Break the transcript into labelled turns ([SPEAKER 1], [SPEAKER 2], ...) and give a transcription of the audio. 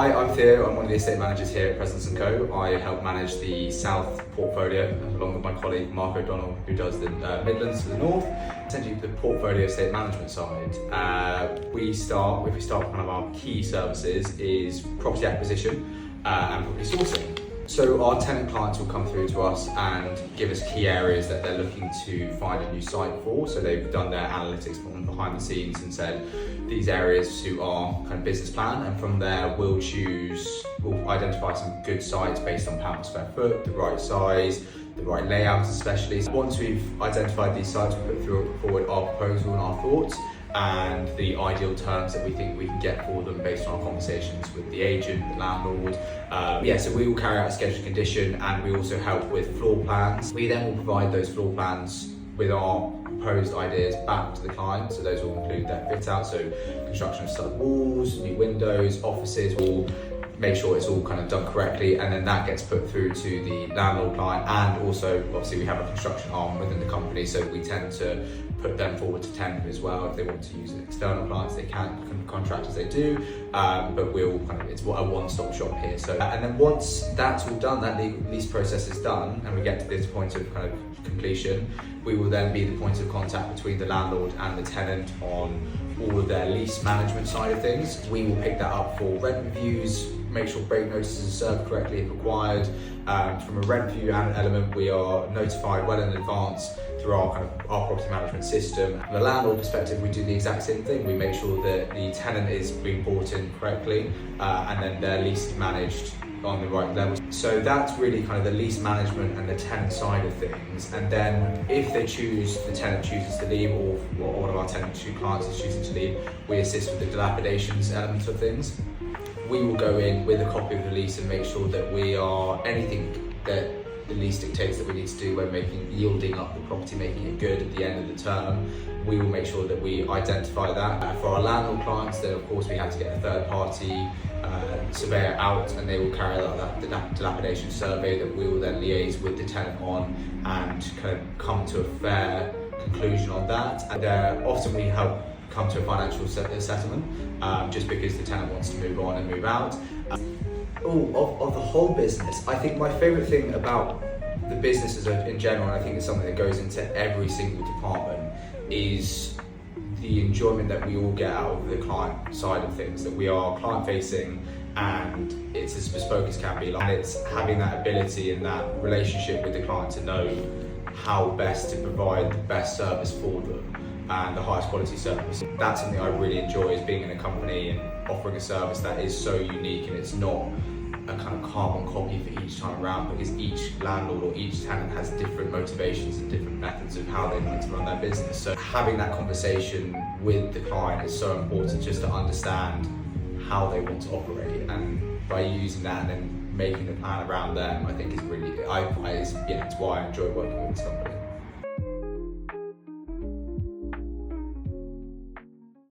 [SPEAKER 1] Hi, I'm Theo. I'm one of the estate managers here at Presidents & Co. I help manage the South portfolio along with my colleague Mark O'Donnell, who does the Midlands to the North. Essentially, the portfolio estate management side, if we start with one of our key services is property acquisition and property sourcing. So our tenant clients will come through to us and give us key areas that they're looking to find a new site for. So they've done their analytics from behind the scenes and said, these areas suit our kind of business plan, and from there we'll identify some good sites based on pounds per square foot, the right size, the right layout especially. Once we've identified these sites, we put forward our proposal and our thoughts and the ideal terms that we think we can get for them based on our conversations with the agent, the landlord. So we will carry out a scheduled condition, and we also help with floor plans. We then will provide those floor plans with our proposed ideas back to the client. So those will include their fit out, so construction of stud walls, new windows, offices. We'll make sure it's all kind of done correctly, and then that gets put through to the landlord client. And also, obviously, we have a construction arm within the company, so we tend to put them forward to tender as well. If they want to use external clients, they can, contractors they do, but it's a one-stop shop here. So, and then once that's all done, that lease process is done, and we get to this point of kind of completion, we will then be the point of contact between the landlord and the tenant on all of their lease management side of things. We will pick that up for rent reviews, make sure break notices are served correctly if required. From a rent review element, we are notified well in advance through our property management system. From a landlord perspective, we do the exact same thing. We make sure that the tenant is being brought in correctly, and then their lease is managed on the right level. So that's really kind of the lease management and the tenant side of things. And then if the tenant chooses to leave, or one of our tenant clients is choosing to leave, we assist with the dilapidations element of things. We will go in with a copy of the lease and make sure that anything that the lease dictates that we need to do when yielding up the property, making it good at the end of the term, we will make sure that we identify that. For our landlord clients, then of course we have to get a third party surveyor out, and they will carry out that dilapidation survey that we will then liaise with the tenant on and kind of come to a fair conclusion on that. And often we help come to a financial settlement just because the tenant wants to move on and move out. Of the whole business, I think my favourite thing about the business in general, and I think it's something that goes into every single department, is the enjoyment that we all get out of the client side of things, that we are client facing and it's as bespoke as can be. And it's having that ability and that relationship with the client to know how best to provide the best service for them and the highest quality service. That's something I really enjoy, is being in a company and offering a service that is so unique, and it's not a kind of carbon copy for each time around, because each landlord or each tenant has different motivations and different methods of how they like to run their business. So having that conversation with the client is so important, just to understand how they want to operate, and by using that and then making the plan around them, I think is really, it's why I enjoy working with this company.